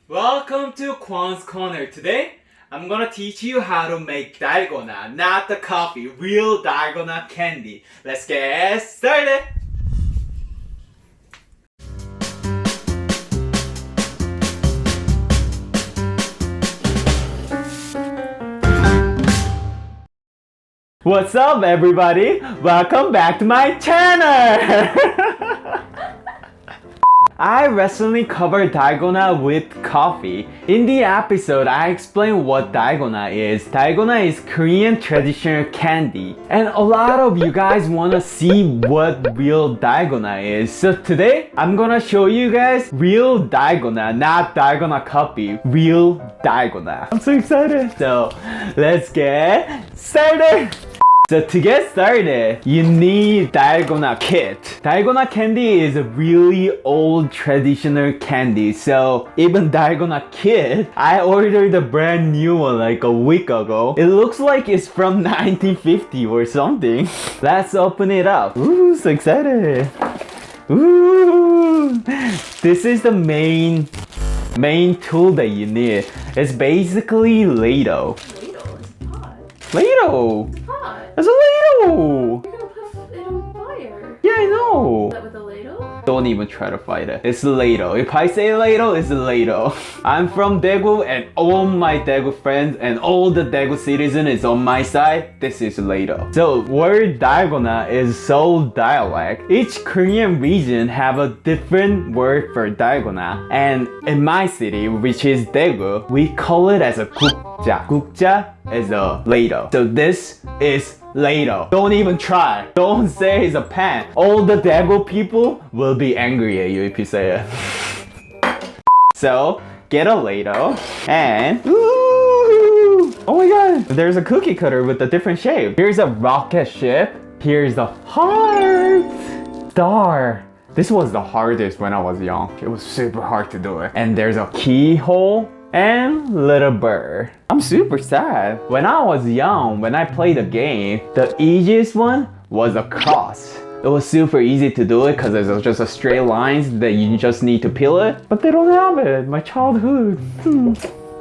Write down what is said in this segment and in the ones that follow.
Welcome to Kwon's Corner. Today, I'm gonna teach you how to make Dalgona, not the coffee, real Dalgona candy. Let's get started! What's up, everybody? Welcome back to my channel! I recently covered Dalgona with coffee. In the episode, I explained what Dalgona is. Dalgona is Korean traditional candy. And a lot of you guys wanna see what real Dalgona is. So today, I'm gonna show you guys real Dalgona, not Dalgona coffee, real Dalgona. I'm so excited. So, let's get started! So to get started, you need Dalgona kit. Dalgona candy is a really old traditional candy. So even Dalgona kit, I ordered a brand new one like a week ago. It looks like it's from 1950 or something. Let's open it up. Ooh, so excited. Ooh. This is the main tool that you need. It's basically Ladle. Ladle? It's hot. Ladle! It's hot. It's a ladle! You're gonna put it on fire. Yeah, I know. Is that with a ladle? Don't even try to fight it. It's a ladle. If I say ladle, it's a ladle. I'm from Daegu and all my Daegu friends and all the Daegu citizens is on my side. This is ladle. So word Dalgona is Seoul dialect. Each Korean region have a different word for Dalgona. And in my city, which is Daegu, we call it as a gukja. Gukja is a ladle. So this is ladle. Don't even try. Don't say it's a pan. All the Daegu people will be angry at you if you say it. So, get a ladle and ooh, oh my god, there's a cookie cutter with a different shape. Here's a rocket ship. Here's the heart. Star. This was the hardest when I was young. It was super hard to do it. And there's a keyhole and little bird. I'm super sad. When I was young, when I played the game, the easiest one was a cross. It was super easy to do it because there's just a straight lines that you just need to peel it. But they don't have it. My childhood.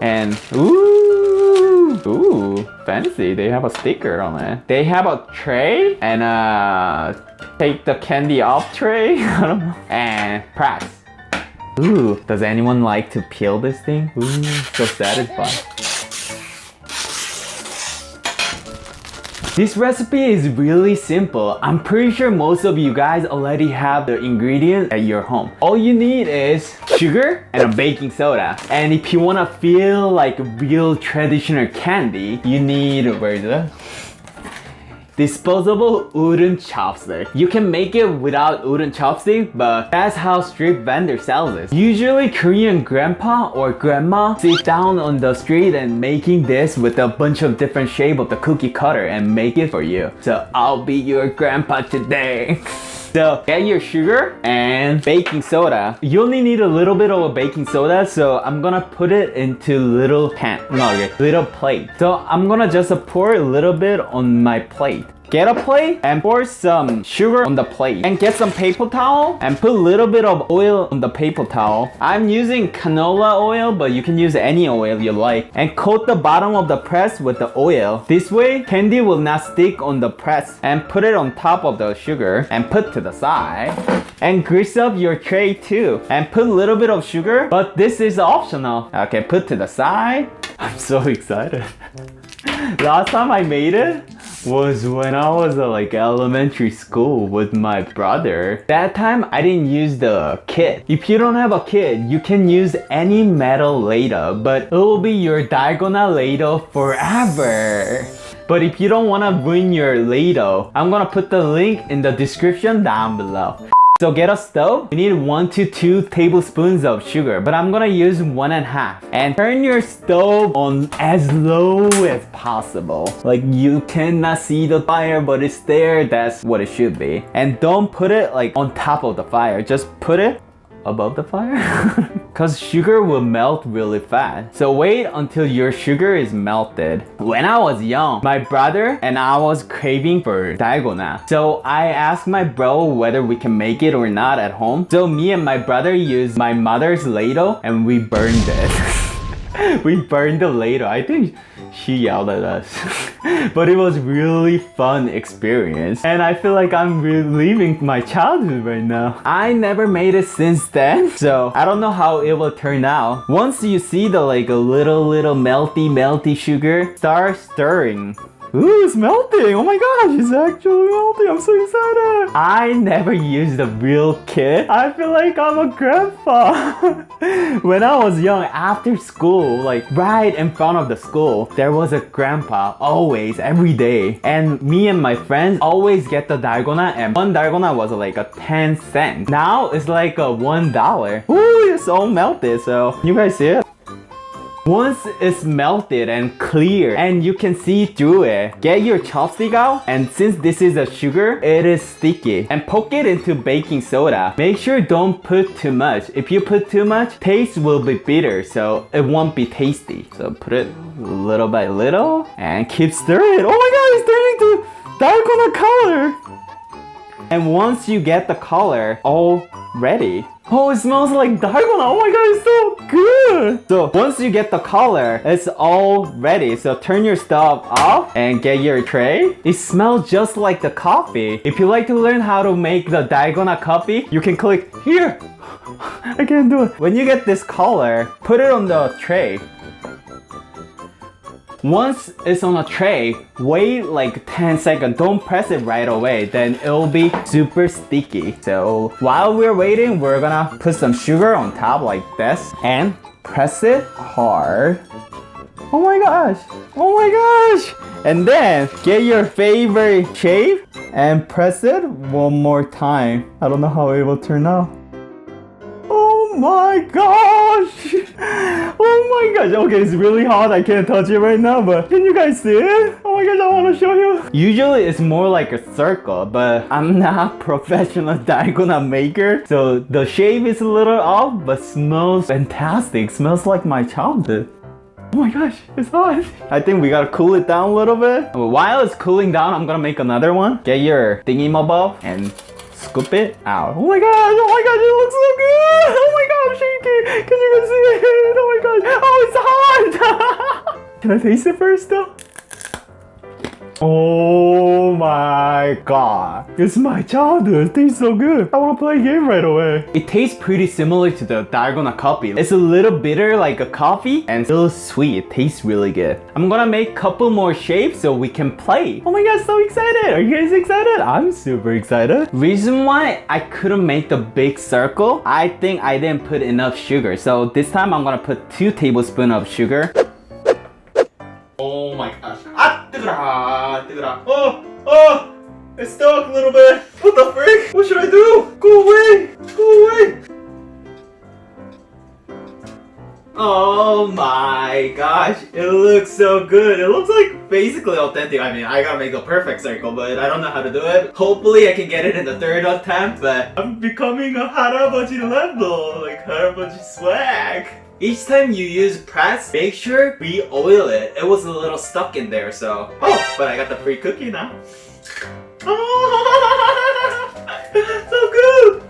And ooh, fancy. They have a sticker on it. They have a tray and take the candy off tray. I don't know. And press. Ooh, does anyone like to peel this thing? Ooh, so satisfying. This recipe is really simple. I'm pretty sure most of you guys already have the ingredients at your home. All you need is sugar and a baking soda. And if you wanna feel like real traditional candy, you need, where is it? Disposable wooden chopstick. You can make it without wooden chopstick, but that's how street vendor sells it. Usually Korean grandpa or grandma sit down on the street and making this with a bunch of different shape of the cookie cutter and make it for you. So I'll be your grandpa today. So get your sugar and baking soda. You only need a little bit of a baking soda, so I'm gonna put it into little little plate. So I'm gonna just pour a little bit on my plate. Get a plate and pour some sugar on the plate. And get some paper towel and put a little bit of oil on the paper towel. I'm using canola oil, but you can use any oil you like. And coat the bottom of the press with the oil. This way, candy will not stick on the press. And put it on top of the sugar and put to the side. And grease up your tray too. And put a little bit of sugar, but this is optional. Okay, put to the side. I'm so excited. Last time I made it was when I was like elementary school with my brother. That time I didn't use the kit. If you don't have a kit, you can use any metal ladle, but it will be your Dalgona ladle forever. But if you don't want to ruin your ladle, I'm gonna put the link in the description down below. So get a stove. You need 1 to 2 tablespoons of sugar, but I'm gonna use 1.5. And turn your stove on as low as possible. Like you cannot see the fire, but it's there. That's what it should be. And don't put it like on top of the fire. Just put it above the fire? Because sugar will melt really fast. So wait until your sugar is melted. When I was young, my brother and I was craving for dalgona. So I asked my bro whether we can make it or not at home. So me and my brother used my mother's ladle and we burned it. We burned the ladle. I think she yelled at us. But it was really fun experience. And I feel like I'm reliving my childhood right now. I never made it since then. So I don't know how it will turn out. Once you see the like a little melty sugar, start stirring. Ooh, it's melting! Oh my gosh, it's actually melting! I'm so excited! I never used a real kit. I feel like I'm a grandpa. When I was young, after school, like right in front of the school, there was a grandpa always, every day. And me and my friends always get the dalgona, and one dalgona was like a 10 cents. Now it's like a $1. Ooh, it's all melted, so you guys see it? Once it's melted and clear and you can see through it, get your chopstick out, and since this is a sugar, it is sticky, and poke it into baking soda. Make sure don't put too much. If you put too much, taste will be bitter, so it won't be tasty. So put it little by little and keep stirring. Oh my god, it's turning to dalgona color! And once you get the color all ready, oh, it smells like dalgona. Oh my god, it's so good. So once you get the color, it's all ready. So turn your stove off and get your tray. It smells just like the coffee. If you like to learn how to make the dalgona coffee, you can click here. I can't do it. When you get this color, put it on the tray. Once it's on a tray, wait like 10 seconds. Don't press it right away, then it'll be super sticky. So while we're waiting, we're gonna put some sugar on top like this and press it hard. Oh my gosh! Oh my gosh! And then get your favorite shape and press it one more time. I don't know how it will turn out. Oh my gosh! Oh my gosh! Okay, it's really hot. I can't touch it right now, but can you guys see it? Oh my gosh, I want to show you. Usually it's more like a circle, but I'm not professional dalgona maker, so the shape is a little off, but smells fantastic. Smells like my childhood. Oh my gosh, it's hot. I think we gotta cool it down a little bit. While it's cooling down, I'm gonna make another one. Get your thingy-mabobbe and scoop it out. Oh my gosh, it looks so good! Oh my god, I'm shaking! Can you guys see it? Oh my god! Oh, it's hot! Can I taste it first though? Oh my god. It's my childhood. It tastes so good. I want to play a game right away. It tastes pretty similar to the dalgona coffee. It's a little bitter like a coffee and still sweet. It tastes really good. I'm gonna make a couple more shapes so we can play. Oh my god, so excited. Are you guys excited? I'm super excited. Reason why I couldn't make the big circle, I think I didn't put enough sugar. So this time I'm gonna put 2 tablespoons of sugar. Oh my gosh. Ah, 뜨거라. It's stuck a little bit. What the frick? What should I do? Go away. Go away. Oh my gosh. It looks so good. It looks like basically authentic. I mean, I gotta make a perfect circle, but I don't know how to do it. Hopefully I can get it in the 3rd attempt, but I'm becoming a 할아버지 level. Like 할아버지 swag. Each time you use press, make sure re-oil it. It was a little stuck in there, so... Oh, but I got the free cookie now. Oh, so good!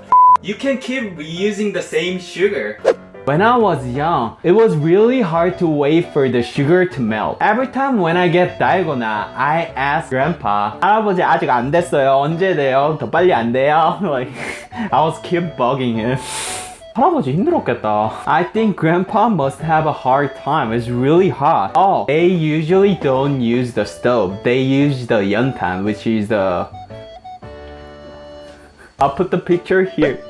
You can keep reusing the same sugar. When I was young, it was really hard to wait for the sugar to melt. Every time when I get dalgona, I ask grandpa, 할아버지 아직 안 됐어요. 언제 돼요? 더 빨리 안 돼요? Like, I was keep bugging him. 할아버지 힘들었겠다. I think grandpa must have a hard time. It's really hot. Oh, they usually don't use the stove. They use the 연탄, which is the... I'll put the picture here.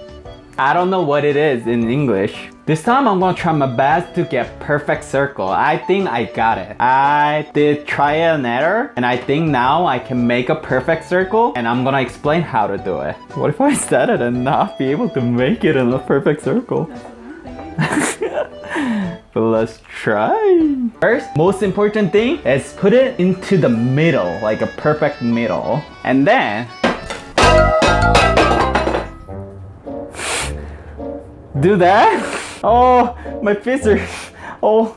I don't know what it is in English. This time I'm gonna try my best to get perfect circle. I think I got it. I did trial and error, and I think now I can make a perfect circle, and I'm gonna explain how to do it. What if I said it and not be able to make it in a perfect circle? But let's try. First, most important thing is put it into the middle, like a perfect middle. And then do that? Oh, my fists are all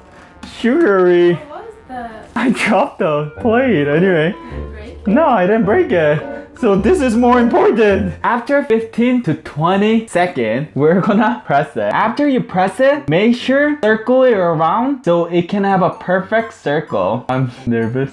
sugary. What was that? I dropped the plate anyway. Right? No, I didn't break it. So this is more important. After 15 to 20 seconds, we're gonna press it. After you press it, make sure circle it around so it can have a perfect circle. I'm nervous.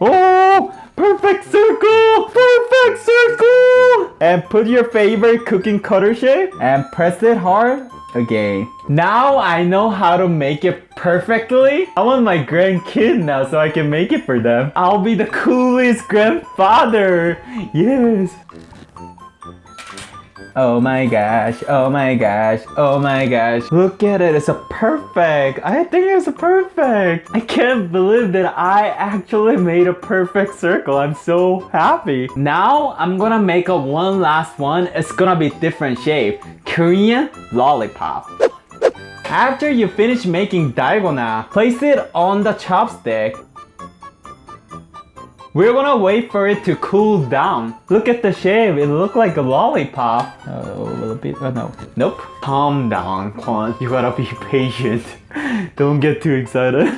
Oh, perfect circle! Perfect circle! And put your favorite cooking cutter shape and press it hard again. Now I know how to make it perfectly. I want my grandkid now so I can make it for them. I'll be the coolest grandfather. Yes. Oh my gosh, oh my gosh, oh my gosh. Look at it, it's a perfect. I think it's a perfect. I can't believe that I actually made a perfect circle. I'm so happy. Now I'm gonna make a one last one. It's gonna be different shape. Korean lollipop. After you finish making dalgona, place it on the chopstick. We're gonna wait for it to cool down. Look at the shape, it looks like a lollipop. Oh, a little bit, oh no. Nope. Calm down, Kwon. You gotta be patient. Don't get too excited.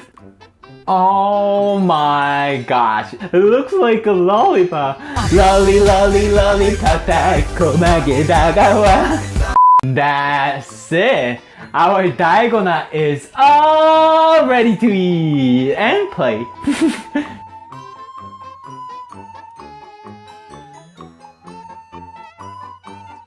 Oh my gosh, it looks like a lollipop. Lolly, lolly, lollipop, 달콤하게 다가와. That's it. Our dalgona is all ready to eat and play.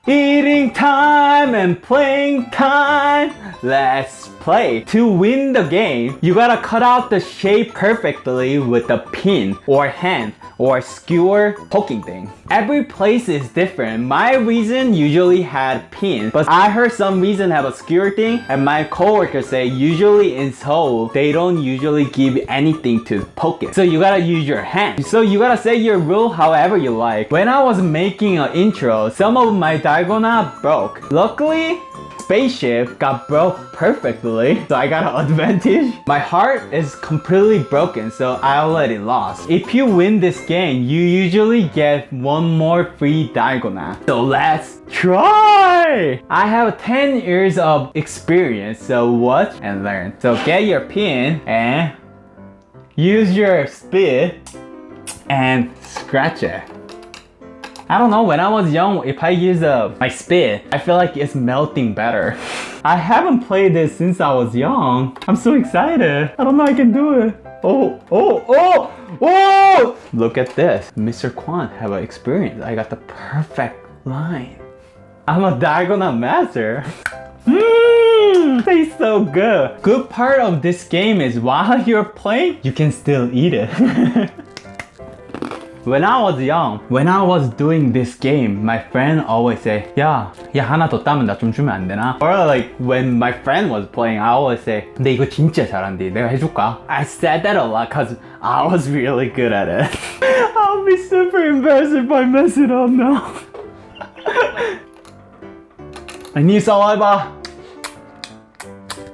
Eating time and playing time. Let's play. To win the game, you gotta cut out the shape perfectly with a pin or hand or skewer poking thing. Every place is different. My reason usually had pin, but I heard some reason have a skewer thing, and my coworkers say usually in Seoul, they don't usually give anything to poke it. So you gotta use your hand. So you gotta say your rule however you like. When I was making an intro, some of my dalgona broke. Luckily, spaceship got broke perfectly, so I got an advantage. My heart is completely broken, so I already lost. If you win this game, you usually get one more free dalgona. So let's try! I have 10 years of experience, so watch and learn. So get your pin and use your spit and scratch it. I don't know, when I was young, if I use my spit, I feel like it's melting better. I haven't played this since I was young. I'm so excited. I don't know I can do it. Oh, oh, oh, oh! Look at this. Mr. Kwon have an experience. I got the perfect line. I'm a dalgona master. Mmm, tastes so good. Good part of this game is while you're playing, you can still eat it. When I was young, when I was doing this game, my friend always say, 야 하나 더 따면 나 좀 주면 안 되나? Or like when my friend was playing, I always say, 근데 이거 진짜 잘한대. 내가 해줄까? I said that a lot because I was really good at it. I'll be super embarrassed if I mess it up now. I need saliva.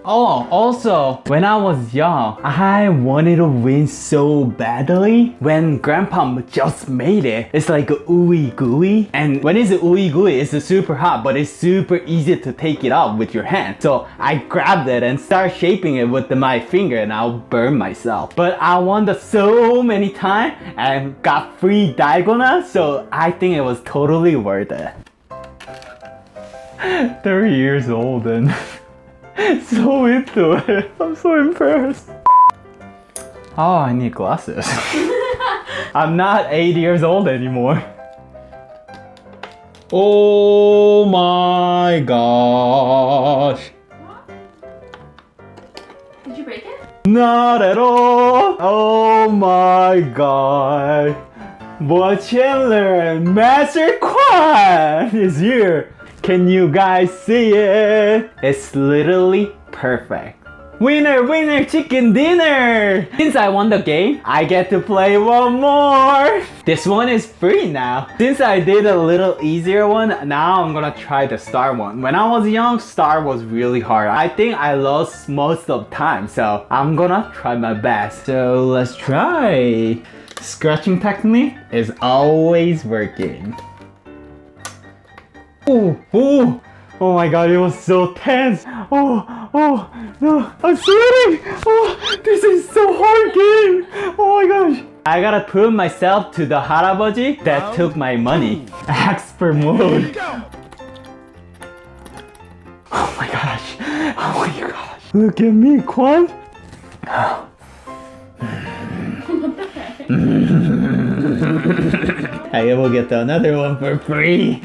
Oh, also, when I was young, I wanted to win so badly. When grandpa just made it, it's like ooey gooey. And when it's ooey gooey, it's super hot, but it's super easy to take it out with your hand. So I grabbed it and started shaping it with my finger and I'll burn myself. But I won so many times and got free dalgona, so I think it was totally worth it. 30 years old and so into it. I'm so impressed. Oh, I need glasses. I'm not 8 years old anymore. Oh my gosh. What? Did you break it? Not at all. Oh my god. Watch and learn. Master Kwon is here. Can you guys see it? It's literally perfect. Winner, winner, chicken dinner! Since I won the game, I get to play one more! This one is free now. Since I did a little easier one, now I'm gonna try the star one. When I was young, star was really hard. I think I lost most of the time, so I'm gonna try my best. So let's try. Scratching technique is always working. Ooh, ooh, Oh my god, it was so tense. Oh, no, I'm sweating. Oh, this is so hard game. Oh my gosh. I gotta prove myself to the 할아버지 that took my money. Expert mode. Oh my gosh. Oh my gosh. Look at me, Kwon. I will get another one for free.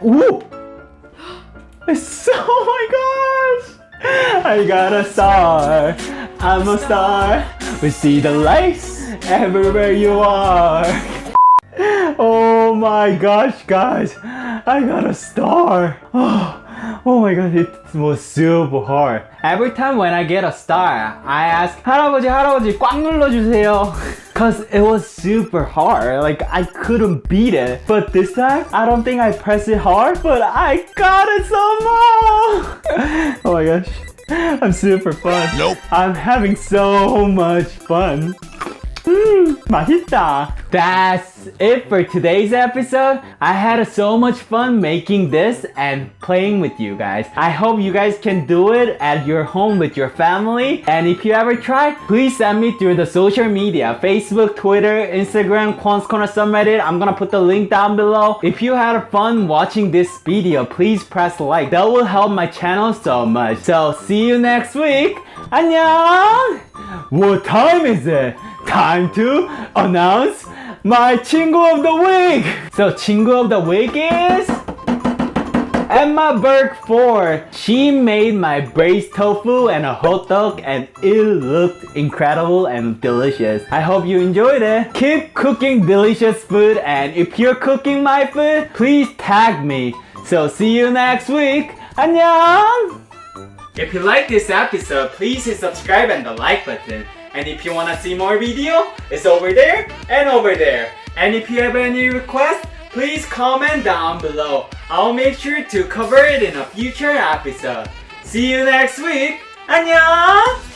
Ooh! Oh my gosh! I got a star. I'm a star. We see the lights everywhere you are. Oh my gosh, guys! I got a star. Oh my god, it was super hard. Every time when I get a star, I ask 할아버지 꽉 눌러주세요. Cause it was super hard. Like I couldn't beat it. But this time, I don't think I pressed it hard, but I got it somehow. Oh my gosh. I'm super fun. Nope. I'm having so much fun. 맛있다. That's it for today's episode. I had so much fun making this and playing with you guys. I hope you guys can do it at your home with your family. And if you ever try, please send me through the social media. Facebook, Twitter, Instagram, Kwon's Corner subreddit. I'm gonna put the link down below. If you had fun watching this video, please press like. That will help my channel so much. So see you next week. 안녕! What time is it? Time to announce my 친구 of the week. So 친구 of the week is Emma Burke 4. She made my braised tofu and a hot dog and it looked incredible and delicious. I hope you enjoyed it. Keep cooking delicious food, and if you're cooking my food, please tag me. So see you next week. 안녕! If you like this episode, please hit subscribe and the like button. And if you wanna see more video, it's over there and over there. And if you have any requests, please comment down below. I'll make sure to cover it in a future episode. See you next week. 안녕!